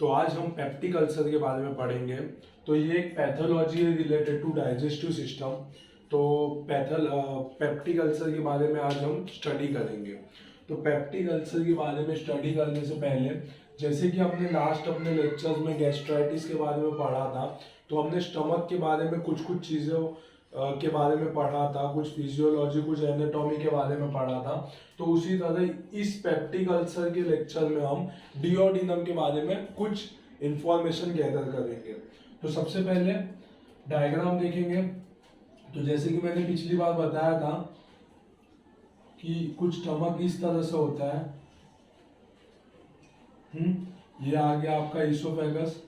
तो आज हम पेप्टिक अल्सर के बारे में पढ़ेंगे। तो ये एक पैथोलॉजी है रिलेटेड टू डाइजेस्टिव सिस्टम। तो पेप्टिक अल्सर के बारे में आज हम स्टडी करेंगे। तो पेप्टिक अल्सर के बारे में स्टडी करने से पहले, जैसे कि हमने लास्ट अपने लेक्चर्स में गैस्ट्राइटिस के बारे में पढ़ा था, तो हमने स्टमक के बारे में कुछ कुछ चीज़ों के बारे में पढ़ा था, कुछ फिजियोलॉजी, कुछ एनाटॉमी के बारे में पढ़ा था। तो उसी तरह इस पेप्टिक अल्सर के लेक्चर में हम डिओडिनम के बारे में कुछ इंफॉर्मेशन गैदर करेंगे। तो सबसे पहले डायग्राम देखेंगे। तो जैसे कि मैंने पिछली बार बताया था कि कुछ स्टमक इस तरह से होता है। ये आ गया आपका इसोफेगस,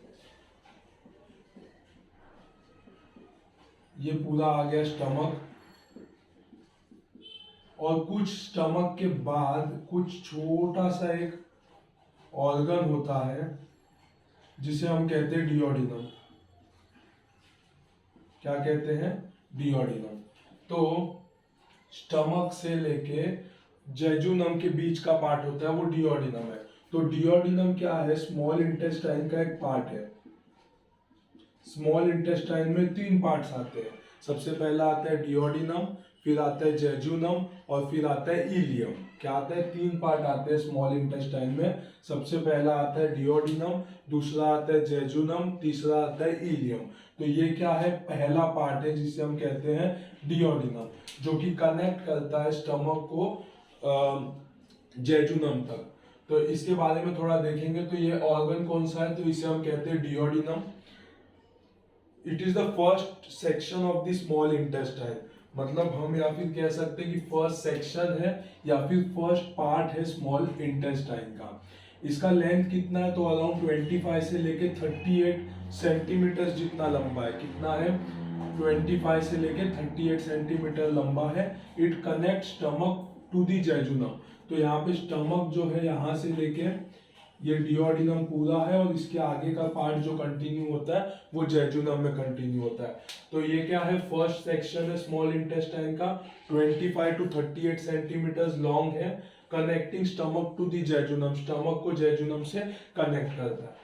ये पूरा आ गया स्टमक। और कुछ स्टमक के बाद कुछ छोटा सा एक ऑर्गन होता है जिसे हम कहते हैं डिओडिनम। क्या कहते हैं? डिओडिनम। तो स्टमक से लेके जेजुनम के बीच का पार्ट होता है वो डिओडिनम है। तो डिओडिनम क्या है? स्मॉल इंटेस्टाइन का एक पार्ट है। स्मॉल इंटेस्टाइन में 3 पार्ट्स आते हैं। सबसे पहला आता है डिओडिनम, फिर आता है जेजुनम और फिर आता है इलियम। क्या आता है? 3 पार्ट आते हैं स्मॉल इंटेस्टाइन में। सबसे पहला आता है डिओडिनम, दूसरा आता है जेजुनम, तीसरा आता है इलियम। तो ये क्या है? पहला पार्ट है जिसे हम कहते हैं डिओडिनम, जो कि कनेक्ट करता है स्टमक को जेजुनम तक। तो इसके बारे में थोड़ा देखेंगे। तो ये ऑर्गन कौन सा है? तो इसे हम कहते हैं duodenum. It is the first section of the small intestine. मतलब हम या फिर कह सकते हैं कि फर्स्ट सेक्शन है या फिर फर्स्ट पार्ट है स्मॉल इंटेस्टाइन का। इसका लेंथ कितना है? तो अराउंड 25 से लेके 38 सेंटीमीटर जितना लंबा है। कितना है? 25 से लेके 38 सेंटीमीटर लंबा है। It connect stomach to the jejunum. तो यहाँ पे स्टमक जो है यहाँ से लेके ये डिओडिनम पूरा है और इसके आगे का पार्ट जो कंटिन्यू होता है वो जेजुनम में कंटिन्यू होता है। तो ये क्या है? फर्स्ट सेक्शन है स्मॉल इंटेस्टाइन का, 25 टू 38 सेंटीमीटर लॉन्ग है, connecting stomach to the jejunum. Stomach को जेजुनम से कनेक्ट करता है।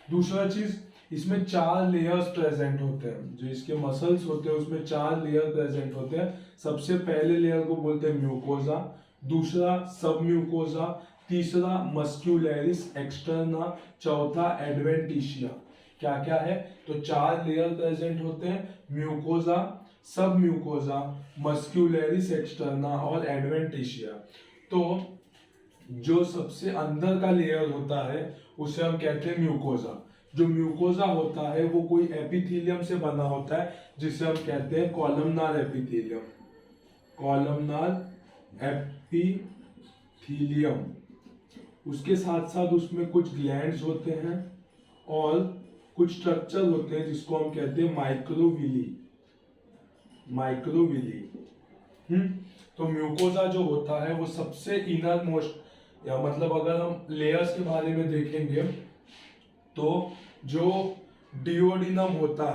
दूसरा चीज, इसमें 4 लेयर्स प्रेजेंट होते हैं। जो इसके मसल्स होते हैं उसमें 4 लेयर प्रेजेंट होते हैं। सबसे पहले लेयर को बोलते हैं म्यूकोजा, दूसरा सब म्यूकोजा, तीसरा मस्क्यूलरिस एक्सटर्ना, चौथा एडवेंटिशिया। क्या क्या है? तो 4 लेयर प्रेजेंट होते हैं, mucosa, sub mucosa, muscularis externa और एडवेंटिशिया। तो जो सबसे अंदर का लेयर होता है उसे हम कहते हैं म्यूकोजा। जो म्यूकोजा होता है वो कोई एपिथेलियम से बना होता है जिसे हम कहते हैं कॉलमनार एपिथेलियम। Columnar epithelium. उसके साथ साथ उसमें कुछ ग्लैंड्स होते हैं और कुछ स्ट्रक्चर होते हैं जिसको हम कहते हैं माइक्रोविली। माइक्रोविली। तो म्यूकोजा जो होता है वो सबसे इनर मोस्ट, या मतलब अगर हम लेयर्स के बारे में देखेंगे तो जो डिओडिनम होता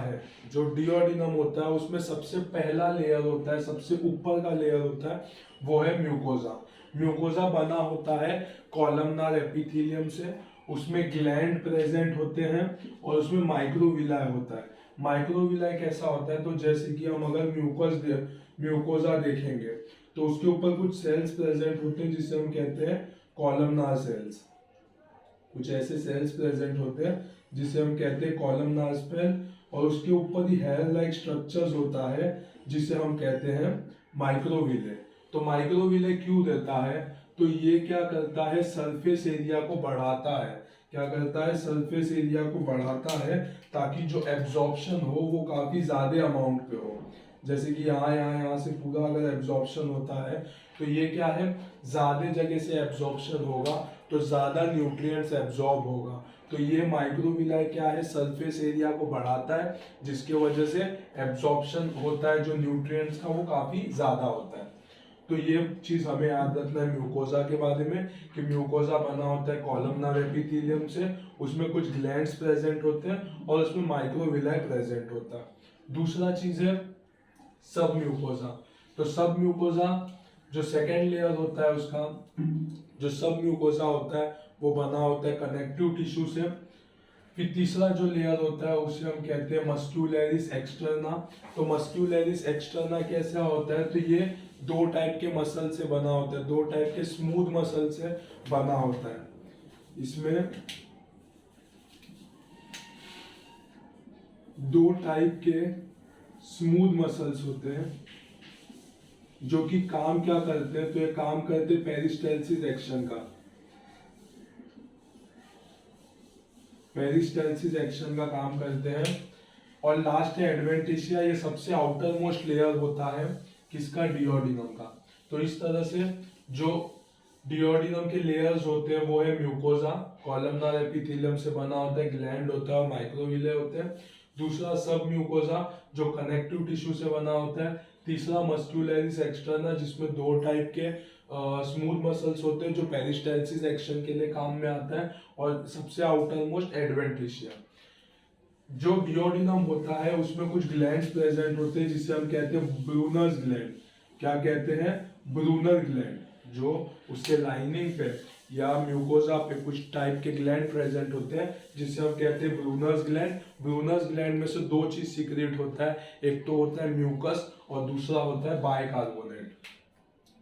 है उसमें सबसे पहला लेयर होता है, सबसे ऊपर का लेयर होता है वो है म्यूकोजा। म्यूकोजा बना होता है कॉलमनार एपिथेलियम से। उसमें ग्लैंड प्रेजेंट होते हैं और उसमें माइक्रोविलाई होता है। माइक्रोविलाई कैसा होता है? तो जैसे कि हम अगर म्यूकोजा देखेंगे तो उसके ऊपर कुछ सेल्स प्रेजेंट होते हैं जिसे हम कहते हैं कॉलमनार सेल्स। कुछ ऐसे सेल्स प्रेजेंट होते हैं जिसे हम कहते हैं कॉलमनार सेल, और उसके ऊपर ही हेयर लाइक स्ट्रक्चर्स होता है जिसे हम कहते हैं माइक्रोविले। तो माइक्रोविले क्यों देता है? तो ये क्या करता है? सरफेस एरिया को बढ़ाता है। क्या करता है? सरफेस एरिया को बढ़ाता है ताकि जो एब्जॉर्प्शन हो वो काफी ज्यादा अमाउंट पे हो। जैसे कि यहाँ से पूरा अगर एब्जॉर्प्शन होता है तो ये क्या है? ज्यादा जगह से एब्जॉर्प्शन होगा तो ज्यादा न्यूट्रिएंट्स एब्जॉर्ब होगा। तो ये माइक्रोविलाई क्या है? सरफेस एरिया को बढ़ाता है जिसके वजह से एब्जॉर्प्शन होता है जो न्यूट्रिएंट्स का वो काफी ज्यादा होता है। तो ये चीज हमें याद रखना है म्यूकोजा के बारे में कि म्यूकोजा बना होता है कॉलमनार एपिथेलियम से, उसमें कुछ ग्लैंड्स प्रेजेंट होते हैं और उसमें माइक्रोविलाई प्रेजेंट होता है। दूसरा चीज है सब म्यूकोजा। तो सब म्यूकोजा जो सेकेंड लेयर होता है उसका, जो सब म्यूकोजा होता है वो बना होता है कनेक्टिव टिश्यू से। फिर तीसरा जो लेयर होता है उसे हम कहते हैं मस्क्यूलरिस एक्सटर्ना। तो मस्क्यूलरिस एक्सटर्ना कैसा होता है, तो ये दो टाइप के मसल से बना होता है, दो टाइप के स्मूथ मसल से बना होता है। इसमें दो टाइप के स्मूथ मसल्स होते हैं जो कि काम क्या करते हैं, तो ये काम करते हैं पेरिस्टालसिस एक्शन का, पेरिस्टालसिस एक्शन का काम करते हैं। और लास्ट है एडवेंटिशिया, ये सबसे आउटर मोस्ट लेयर होता है किसका, डिओडिनम का। तो इस तरह से जो डिओडिनम के लेयर्स होते हैं वो है म्यूकोजा, कॉलमनार एपिथेलियम से बना होता है, ग्लैंड होता है और माइक्रोविले होते हैं। दूसरा सब म्यूकोजा जो कनेक्टिव टिश्यू से बना होता है। तीसरा मस्क्यूलरिस एक्सटर्ना जिसमें दो टाइप के स्मूथ मसल्स होते हैं जो पेरिस्टालसिस एक्शन के लिए काम में आता है। और सबसे आउटर मोस्ट एडवेंटिशिया। जो डिओडिनम होता है उसमें कुछ ग्लैंड्स प्रेजेंट होते हैं जिसे हम कहते हैं ब्रूनर्स ग्लैंड। क्या कहते हैं, ब्रूनर ग्लैंड, जो उसके लाइनिंग पे या म्यूकोजा पे कुछ टाइप के ग्लैंड प्रेजेंट होते हैं जिसे हम कहते हैं ब्रूनर्स ग्लैंड। ब्रूनर्स ग्लैंड में से दो चीज सीक्रेट होता है, एक तो होता है म्यूकस और दूसरा होता है बाइकार्बोनेट।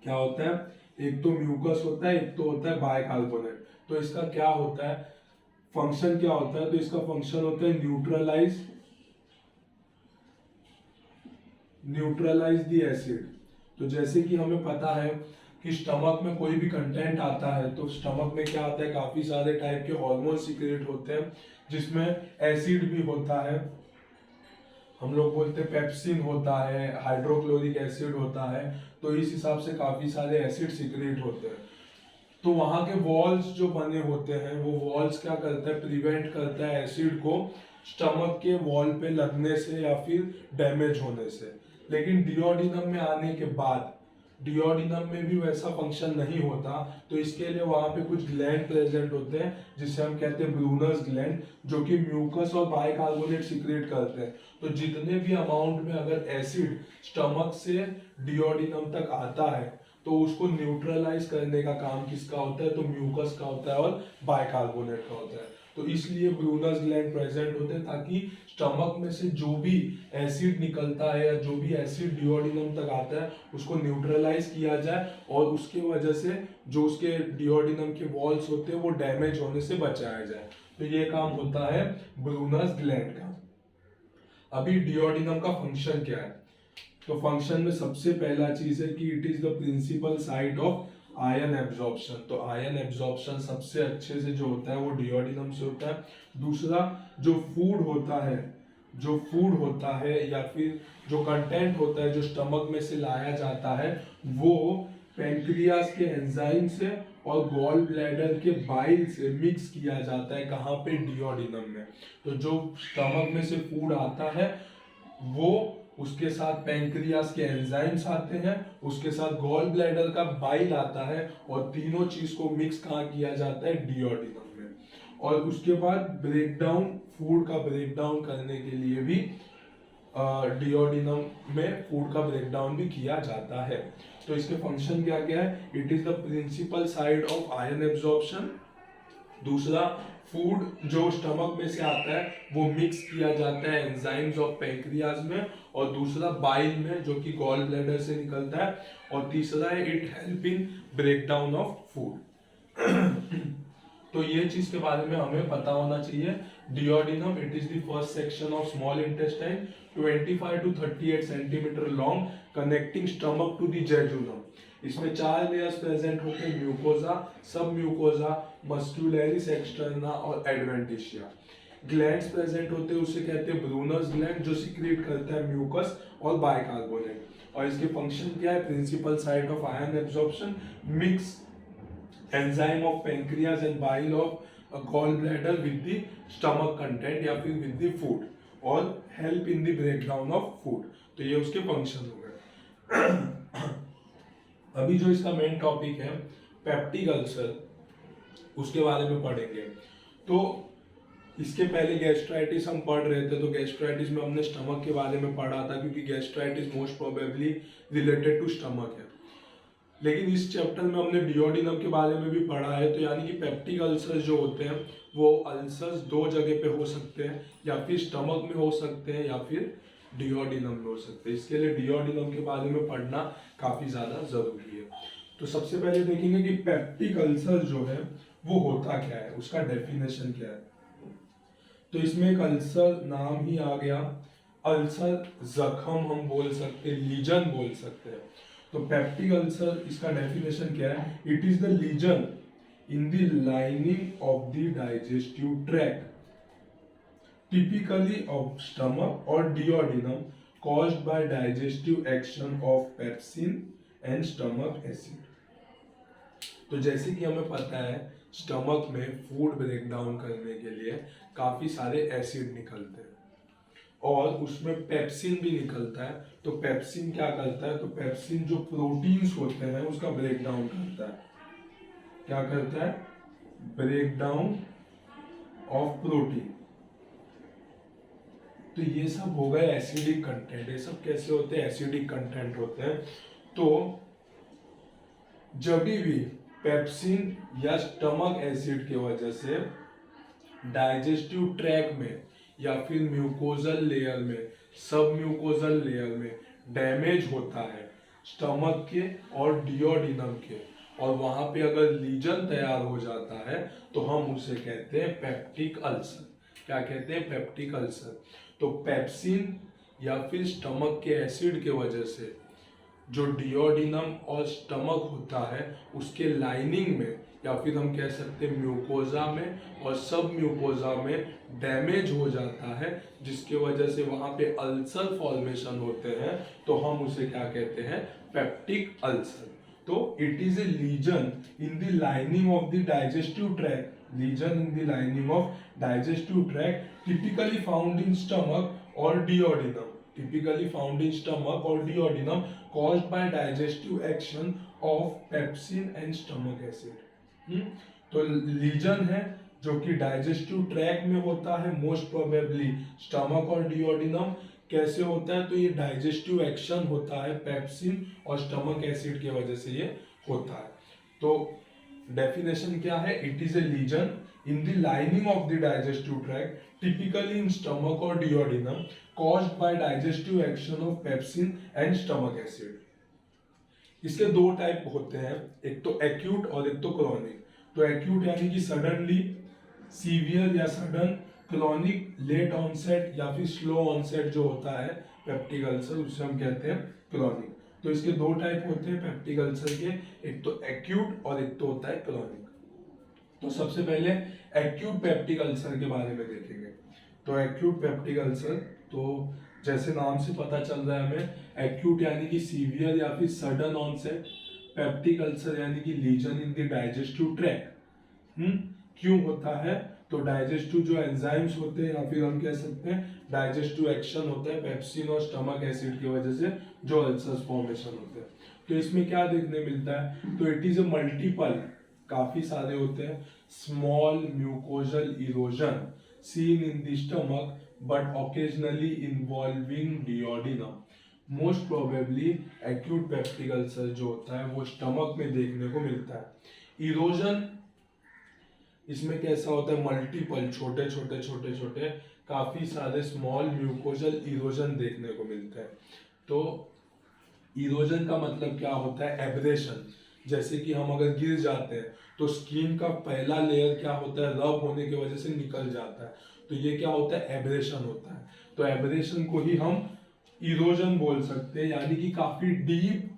क्या होता है, एक तो म्यूकस होता है, एक तो होता है बाइकार्बोनेट। तो इसका क्या होता है, फंक्शन क्या होता है, तो इसका फंक्शन होता है न्यूट्रलाइज द एसिड। तो जैसे कि हमें पता है कि स्टमक में कोई भी कंटेंट आता है तो स्टमक में क्या आता है, काफी सारे टाइप के हार्मोन सीक्रेट होते हैं जिसमें एसिड भी होता है। हम लोग बोलते हैं पेप्सिन होता है, हाइड्रोक्लोरिक एसिड होता है। तो इस हिसाब से काफी सारे एसिड सीक्रेट होते हैं। तो वहां के वॉल्स जो बने होते हैं वो वॉल्स क्या करता है, प्रिवेंट करता है एसिड को स्टमक के वॉल पे लगने से या फिर डैमेज होने से। लेकिन डिओडिनम में आने के बाद डिओडिनम में भी वैसा फंक्शन नहीं होता। तो इसके लिए वहां पे कुछ ग्लैंड प्रेजेंट होते हैं जिसे हम कहते हैं ब्रूनर्स ग्लैंड, जो कि म्यूकस और बाइकार्बोनेट सीक्रेट करते हैं। तो जितने भी अमाउंट में अगर एसिड स्टमक से डिओडिनम तक आता है तो उसको न्यूट्रलाइज करने का काम किसका होता है, तो म्यूकस का होता है और बाइकार्बोनेट का होता है। तो इसलिए ब्रूनर्स ग्लैंड प्रेजेंट होते हैं ताकि स्टमक में से जो भी एसिड निकलता है या जो भी एसिड डिओडिनम तक आता है उसको न्यूट्रलाइज किया जाए और उसके वजह से जो उसके डिओडिनम के वॉल्स होते हैं वो डैमेज होने से बचाया जाए। तो ये काम होता है ब्रूनर्स ग्लैंड का। अभी डिओडिनम का फंक्शन क्या है, तो फंक्शन में सबसे पहला चीज है कि it is the principal site of iron absorption. तो आयन एब्जॉर्प्शन सबसे अच्छे से जो होता है वो डिओडिनम से होता है। दूसरा जो फूड होता है या फिर जो कंटेंट होता है जो स्टमक में से लाया जाता है वो पैंक्रियास के एंजाइम से और गॉल ब्लैडर के बाइल से मिक्स किया जाता है, कहाँ पे, डिओडिनम में। तो जो स्टमक में से फूड आता है वो उसके साथ पैंक्रियास के एंजाइम्स आते हैं, उसके साथ गॉल ब्लैडर का बाइल आता है और तीनों चीज को मिक्स कहाँ किया जाता है, डिओडिनम में। और उसके बाद ब्रेकडाउन, फूड का ब्रेकडाउन करने के लिए भी डिओडिनम में फूड का ब्रेकडाउन भी किया जाता है। तो इसके फंक्शन क्या क्या है, it is the principal side of iron absorption. दूसरा फूड जो स्टमक में से आता है वो मिक्स किया जाता है एंजाइम्स ऑफ पैंक्रियाज में, और दूसरा बाइल में जो कि गॉल ब्लैडर से निकलता है, और तीसरा है it help in breakdown of food. तो ये चीज के बारे में हमें पता होना चाहिए। Duodenum, it is the first section of small intestine, 25 to 38 centimetre long, connecting stomach to the jejunum. इसमें 4 लेयर्स प्रेजेंट होते हैं, mucosa, sub mucosa, muscularis externa और एडवेंटिशिया। ग्लैंड्स प्रेजेंट होते हैं, उसे कहते हैं ब्रूनर्स ग्लैंड, जो सीक्रेट करता है म्यूकस और बाइकार्बोनेट। और इसके फंक्शन क्या है, principal site of iron absorption, mix enzyme of pancreas and bile of gall bladder with the stomach content या फिर विद द फूड, और help in the breakdown of food. तो ये उसके फंक्शन हो गए। अभी जो इसका मेन टॉपिक है पेप्टिक अल्सर, उसके बारे में पढ़ेंगे। तो इसके पहले गैस्ट्राइटिस हम पढ़ रहे थे, तो गैस्ट्राइटिस में हमने स्टमक के बारे में पढ़ा था क्योंकि gastritis most probably related to stomach है। लेकिन इस चैप्टर में हमने डिओडिनम के बारे में भी पढ़ा है। तो यानी कि पेप्टिक अल्सर्स जो होते हैं वो अल्सर्स दो जगह पे हो सकते हैं, या फिर स्टमक में हो सकते हैं या फिर डिओडिनम में हो सकते हैं। इसके लिए डिओडिनम के बारे में पढ़ना काफी ज्यादा जरूरी है। तो सबसे पहले देखेंगे कि पेप्टिक अल्सर जो है वो होता क्या है, उसका डेफिनेशन क्या है। तो इसमें एक अल्सर नाम ही आ गया, अल्सर जख्म हम बोल सकते हैं, लीजन बोल सकते हैं। तो पेप्टिक अल्सर इसका डेफिनेशन क्या है, it is the lesion in the lining of the digestive tract typically of stomach or duodenum caused by digestive action of pepsin and stomach acid। तो जैसे कि हमें पता है स्टमक में फूड ब्रेक डाउन करने के लिए काफी सारे एसिड निकलते हैं और उसमें पेप्सिन भी निकलता है। तो पेप्सिन क्या करता है, तो पेप्सिन जो प्रोटीन्स होते हैं उसका ब्रेक डाउन करता है। क्या करता है, ब्रेक डाउन ऑफ प्रोटीन। तो ये सब हो गए एसिडिक कंटेंट। ये सब कैसे होते हैं, एसिडिक कंटेंट होते हैं। तो जब भी पेप्सिन या स्टमक एसिड की वजह से डाइजेस्टिव ट्रैक में या फिर म्यूकोजल लेयर में, सब म्यूकोजल लेयर में डैमेज होता है स्टमक के और डिओडिनम के, और वहां पे अगर लीजन तैयार हो जाता है तो हम उसे कहते हैं पेप्टिक अल्सर। क्या कहते हैं, पेप्टिक अल्सर। तो पेप्सिन या फिर स्टमक के एसिड के वजह से जो डिओडिनम और स्टमक होता है उसके लाइनिंग में, या फिर हम कह सकते हैं म्यूकोजा में और सब म्यूकोजा में डैमेज हो जाता है, जिसके वजह से वहां पे अल्सर फॉर्मेशन होते हैं, तो हम उसे क्या कहते हैं, पेप्टिक अल्सर। तो it is a lesion in the lining of the digestive tract, lesion in the lining of digestive tract typically found in stomach और duodenum, typically found in stomach or duodenum caused by digestive action of pepsin and stomach acid। तो legion है जो कि digestive track में होता है, most probably stomach और duodenum. कैसे होता है, तो ये डाइजेस्टिव एक्शन होता है पेप्सिन और स्टमक एसिड की वजह से ये होता है। तो डेफिनेशन क्या है, it is a lesion in the lining of the digestive tract, typically in stomach or duodenum, caused by digestive action of pepsin and stomach acid। इसके दो टाइप होते हैं, एक तो एक्यूट और एक तो क्रॉनिक। तो एक्यूट यानी कि सडनली सीवियर या सडन, क्रॉनिक लेट ऑनसेट या फिर स्लो ऑनसेट जो होता है पेप्टिक अल्सर, उसे हम कहते हैं क्रॉनिक। तो इसके दो टाइप होते हैं पेप्टिक अल्सर के, एक तो एक्यूट और एक तो होता है क्रॉनिक। तो सबसे पहले एक्यूट पेप्टिक अल्सर के बारे में देखेंगे। तो एक्यूट पेप्टिक अल्सर, तो जैसे नाम से पता चल रहा है हमें, एक्यूट यानी कि सीवियर या फिर सडन ऑनसेट, पेप्टिक अल्सर यानी कि lesion in the digestive tract. क्यों होता है, तो डाइजेस्टिव जो एंजाइम्स होते हैं या फिर हम कह सकते हैं डाइजेस्टिव एक्शन होता है पेप्सिन और स्टमक एसिड की वजह से जो अल्सर्स फॉर्मेशन होते हैं। तो इसमें क्या देखने मिलता है, तो इट इज ए मल्टीपल, काफी सारे होते हैं, small mucosal erosion seen in the stomach but occasionally involving duodenum. Most probably acute peptic ulcer जो होता है वो स्टमक में देखने को मिलता है। इरोजन इसमें कैसा होता है, मल्टीपल, छोटे छोटे छोटे छोटे काफी सारे स्मॉल म्यूकोजल इरोजन देखने को मिलते हैं। तो इरोजन का मतलब क्या होता है, एब्रेशन। जैसे कि हम अगर गिर जाते हैं तो स्किन का पहला लेयर क्या होता है, रब होने की वजह से निकल जाता है, तो ये क्या होता है, एब्रेशन होता है। तो एब्रेशन को ही हम इरोजन बोल सकते हैं, यानी कि काफी डीप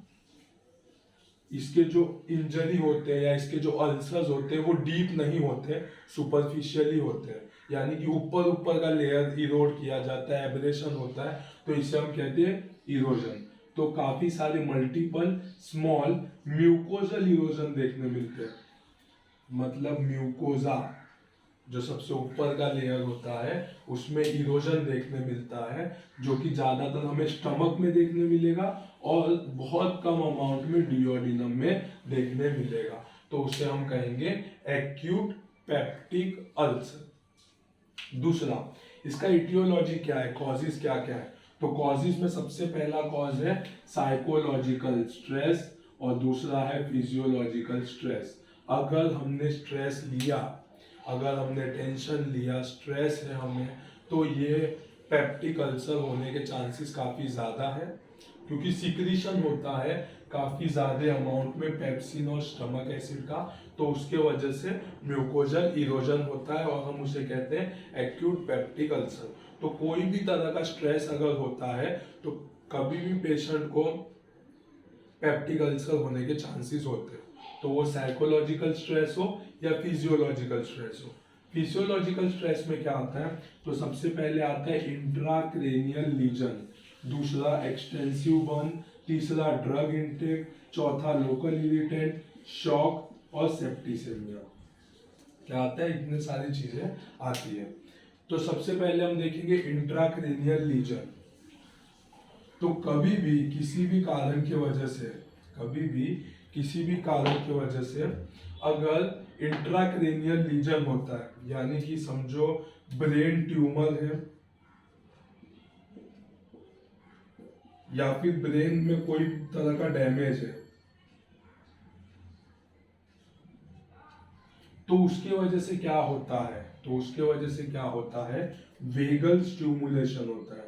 इसके जो इंजरी होते हैं या इसके जो अल्सर्स होते हैं वो डीप नहीं होते, सुपरफिशियली होते हैं, यानी कि ऊपर ऊपर का लेयर इरोड किया जाता है, एब्रेशन होता है, तो इसे हम कहते हैं इरोजन। तो काफी सारे मल्टीपल स्मॉल म्यूकोजल इरोजन देखने मिलते हैं, मतलब म्यूकोजा जो सबसे ऊपर का लेयर होता है उसमें इरोजन देखने मिलता है, जो कि ज्यादातर हमें स्टमक में देखने मिलेगा और बहुत कम अमाउंट में डिओडिनम में देखने मिलेगा। तो उसे हम कहेंगे एक्यूट पेप्टिक अल्सर। दूसरा, इसका इटियोलॉजी क्या है, कॉजेज क्या क्या है। तो कॉजेज में सबसे पहला कॉज है साइकोलॉजिकल स्ट्रेस और दूसरा है फिजियोलॉजिकल स्ट्रेस। अगर हमने स्ट्रेस लिया, अगर हमने टेंशन लिया, स्ट्रेस है हमें, तो ये पेप्टिक अल्सर होने के चांसेस काफ़ी ज़्यादा है, क्योंकि सिक्रीशन होता है काफ़ी ज़्यादा अमाउंट में पेप्सिन और स्टमक एसिड का, तो उसके वजह से म्यूकोजल इरोजन होता है और हम उसे कहते हैं एक्यूट पेप्टिक अल्सर। तो कोई भी तरह का स्ट्रेस अगर होता है तो कभी भी पेशेंट को पेप्टिक अल्सर होने के चांसेस होते हैं, तो वो साइकोलॉजिकल स्ट्रेस हो या फिजियोलॉजिकल स्ट्रेस हो। फिजियोलॉजिकल स्ट्रेस में क्या आता है, तो सबसे पहले आता है इंट्राक्रेनियल लीजन, दूसरा एक्सटेंसिव बर्न, तीसरा ड्रग इनटेक, चौथा लोकल इरिटेंट, शॉक और सेप्टिसेमिया। क्या आता है, इतने सारी चीजें आती है। तो सबसे पहले हम देखेंगे इंट्राक्रेनियल लीजन। तो कभी भी किसी भी कारण की वजह से, कभी भी किसी भी कारण की वजह से अगर इंट्राक्रेनियल लीजन होता है, यानी कि समझो ब्रेन ट्यूमर है या फिर ब्रेन में कोई तरह का डैमेज है, तो उसके वजह से क्या होता है, तो उसके वजह से क्या होता है, वेगल स्टिमुलेशन होता है।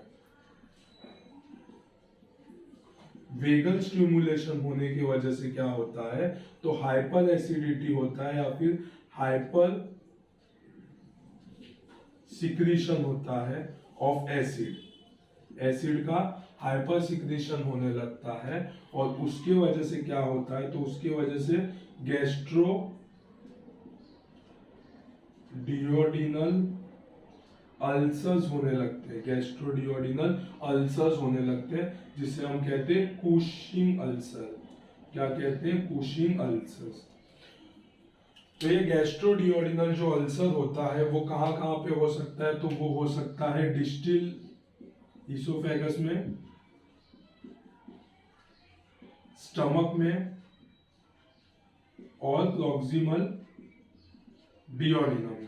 वेगल स्टिमुलेशन होने की वजह से क्या होता है, तो हाइपर एसिडिटी होता है या फिर हाइपर सिक्रीशन होता है ऑफ एसिड। एसिड का हाइपर सिक्रीशन होने लगता है और उसकी वजह से क्या होता है, तो उसकी वजह से गैस्ट्रो डियोडिनल अल्सर्स होने लगते हैं, गैस्ट्रोडियोडिनल अल्सर्स होने लगते हैं, जिसे हम कहते हैं कुशिंग अल्सर। क्या कहते हैं, कुशिंग अल्सर्स। तो ये गैस्ट्रोडियोडिनल जो अल्सर होता है वो कहाँ कहाँ पे हो सकता है, तो वो हो सकता है डिस्टिल इसोफेगस में, स्टमक में और प्रॉक्सिमल डियोडिनम में।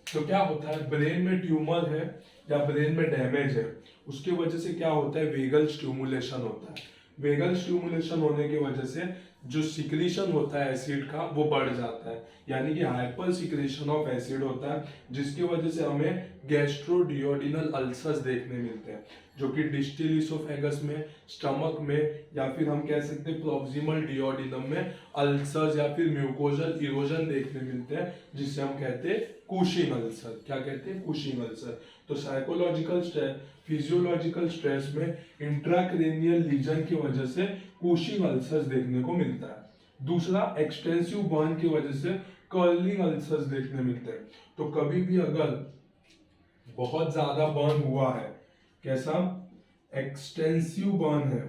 तो क्या होता है, ब्रेन में ट्यूमर है या ब्रेन में डैमेज है, उसकी वजह से क्या होता है, वेगल स्टिमुलेशन होता है। वेगल स्टिमुलेशन होने की वजह से जो सिक्रीशन होता है एसिड का वो बढ़ जाता है, यानी कि हाइपर सिक्रीशन ऑफ एसिड होता है, जिसकी वजह से हमें गैस्ट्रोडियोडिनल अल्सर्स देखने मिलते हैं, जो कि डिस्टिल इसोफेगस में, स्टमक में या फिर हम कह सकते हैं प्रॉक्सिमल डियोडिनम में अल्सर्स या फिर म्यूकोजल इरोजन देखने मिलते हैं, जिससे हम कहते हैं कुशिंग अल्सर। क्या कहते हैं, कुशिंग अल्सर। तो साइकोलॉजिकल स्ट्रेस, फिजियोलॉजिकल स्ट्रेस में इंट्राक्रेनियल लीजन की वजह से कुशिंग अल्सर्स देखने को मिलता है। दूसरा, एक्सटेंसिव बर्न की वजह से कर्लिंग अल्सर्स देखने मिलते हैं। तो कभी भी अगर बहुत ज्यादा बर्न हुआ है, कैसा, एक्सटेंसिव बर्न है,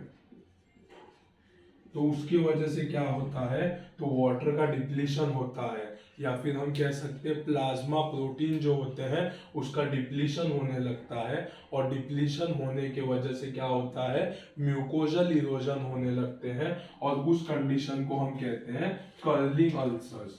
तो उसकी वजह से क्या होता है, तो वाटर का डिप्लीशन होता है, या फिर हम कह सकते हैं प्लाज्मा प्रोटीन जो होते हैं उसका डिप्लीशन होने लगता है, और डिप्लीशन होने के वजह से क्या होता है, म्यूकोजल इरोजन होने लगते हैं, और उस कंडीशन को हम कहते हैं कर्लिंग अल्सर्स।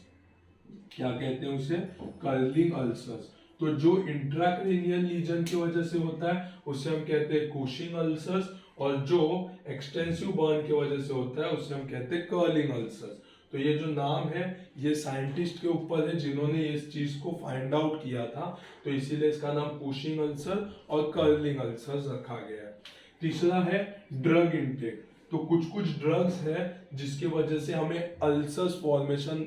क्या कहते हैं उसे, कर्लिंग अल्सर्स। तो जो इंट्राक्रेनियल लीजन की वजह से होता है उसे हम कहते हैं कुशिंग अल्सर्स, और जो एक्सटेंसिव बर्न की वजह से होता है उसे हम कहते हैं कर्लिंग अल्सर्स। तो ये जो नाम है ये साइंटिस्ट के ऊपर है जिन्होंने इस चीज को फाइंड आउट किया था, तो इसीलिए इसका नाम कुशिंग अल्सर और कर्लिंग अल्सर्स रखा गया है। तीसरा है ड्रग इनटेक। तो कुछ कुछ ड्रग्स है जिसकी वजह से हमें ulcers formation,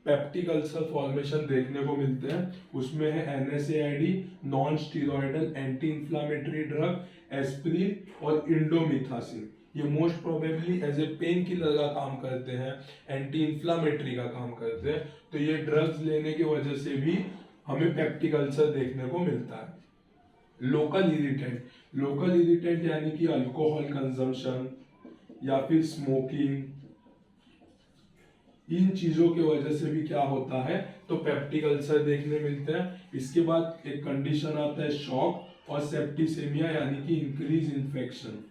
peptic ulcer formation देखने को मिलते हैं। उसमें है NSAID, non steroidal anti inflammatory drug, aspirin और इंडोमिथासिन। ये most probably as a pain killer का काम करते हैं, एंटी इंफ्लेमेटरी का काम करते हैं। तो ये ड्रग्स लेने की वजह से भी हमें पेप्टिक अल्सर देखने को मिलता है। लोकल इरिटेंट, लोकल इरिटेंट यानी कि अल्कोहल कंजम्पशन या फिर स्मोकिंग, इन चीजों की वजह से भी क्या होता है, तो पेप्टिक अल्सर देखने मिलते हैं। इसके बाद एक कंडीशन आता है शॉक और सेप्टिसेमिया यानी कि इंक्रीज इन्फेक्शन।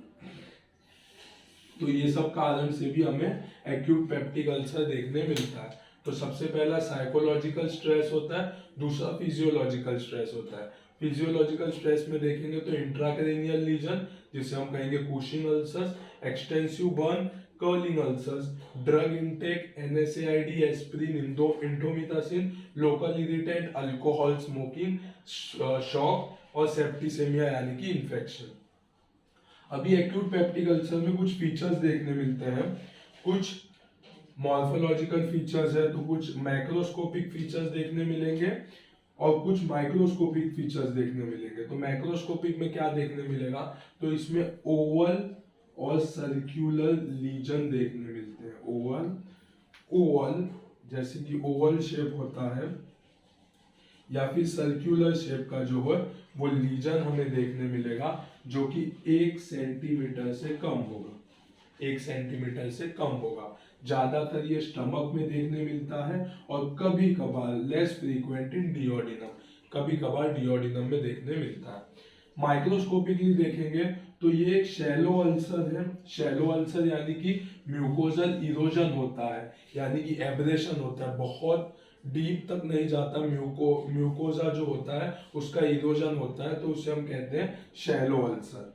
तो ये सब कारण से भी हमें एक्यूट पेप्टिक अल्सर देखने मिलता है। तो सबसे पहला साइकोलॉजिकल स्ट्रेस होता है, दूसरा फिजियोलॉजिकल स्ट्रेस होता है। फिजियोलॉजिकल स्ट्रेस में देखेंगे तो इंट्राक्रेनियल लीजन जिसे हम कहेंगे Cushing ulcers, extensive burn, curling ulcers, drug intake, NSAID, aspirin, indomethacin, local irritant, alcohol, smoking, shock और सेप्टिसेमिया यानी कि इन्फेक्शन। अभी एक्यूट पेप्टिक अल्सर में कुछ फीचर्स देखने मिलते हैं, कुछ मॉर्फोलॉजिकल फीचर्स है तो कुछ मैक्रोस्कोपिक फीचर्स देखने मिलेंगे और कुछ माइक्रोस्कोपिक फीचर्स देखने मिलेंगे। तो मैक्रोस्कोपिक में क्या देखने मिलेगा, तो इसमें ओवल और सर्कुलर लीजन देखने मिलते हैं। ओवल जैसे कि ओवल शेप होता है या फिर सर्कुलर शेप का जो है वो लीजन हमें देखने मिलेगा जो कि 1 सेंटीमीटर से कम होगा, 1 सेंटीमीटर से कम होगा। ज्यादातर ये स्टमक में देखने मिलता है और कभी कभार लेस फ्रीक्वेंट इन डिओडिनम, कभी कभार डिओडिनम में देखने मिलता है। माइक्रोस्कोपिकली देखेंगे तो ये एक शैलो अल्सर है। शैलो अल्सर यानी कि म्यूकोजल इरोजन होता है, यानी कि एब्रेशन होता है, बहुत डीप तक नहीं जाता। म्यूकोजा जो होता है उसका इरोजन होता है तो उसे हम कहते हैं शैलो अल्सर।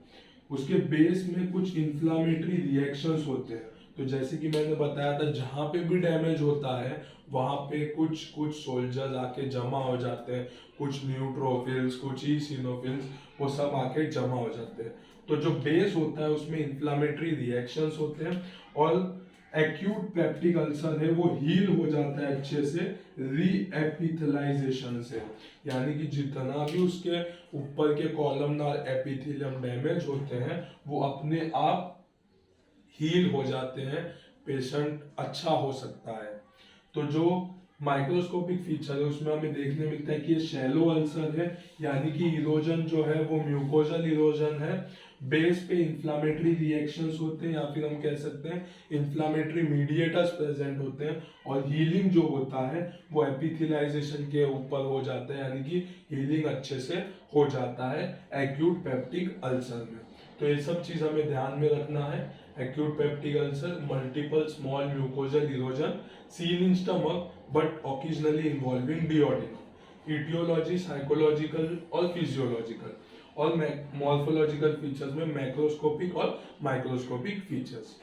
उसके बेस में कुछ इन्फ्लामेटरी रिएक्शंस होते हैं। तो जैसे कि मैंने बताया था जहां पे भी डैमेज होता है वहां पे कुछ सोल्जर्स आके जमा हो जाते हैं, कुछ न्यूट्रोफिल्स, कुछ ईसिनोफिल्स, वो सब आके जमा हो जाते हैं। तो जो बेस होता है उसमें इन्फ्लामेटरी रिएक्शंस होते हैं और एक्यूट पेप्टिक अल्सर है वो हील हो जाता है अच्छे से रीएपिथेलाइजेशन से, यानी कि जितना भी उसके ऊपर के कॉलमनार एपिथेलियम डैमेज होते हैं वो अपने आप हील हो जाते हैं, पेशेंट अच्छा हो सकता है। तो जो माइक्रोस्कोपिक फीचर है उसमें हमें देखने मिलता है कि ये शैलो अल्सर है, यानी कि इरोजन जो है वो म्यूकोजल इरोजन है, बेस पे इन्फ्लामेटरी रिएक्शंस होते हैं या फिर हम कह सकते हैं इन्फ्लामेटरी मीडिएटर्स प्रेजेंट होते हैं और हीलिंग जो होता है वो एपिथेलाइजेशन के ऊपर हो जाता है, यानी कि हीलिंग अच्छे से हो जाता है एक्यूट पेप्टिक अल्सर में। तो ये सब चीज हमें ध्यान में रखना है। Acute peptic ulcer, multiple small mucosal erosion seen in stomach but occasionally involving duodenum। etiology psychological और फिजियोलॉजिकल और मॉर्फोलॉजिकल फीचर्स में मैक्रोस्कोपिक और माइक्रोस्कोपिक फीचर्स।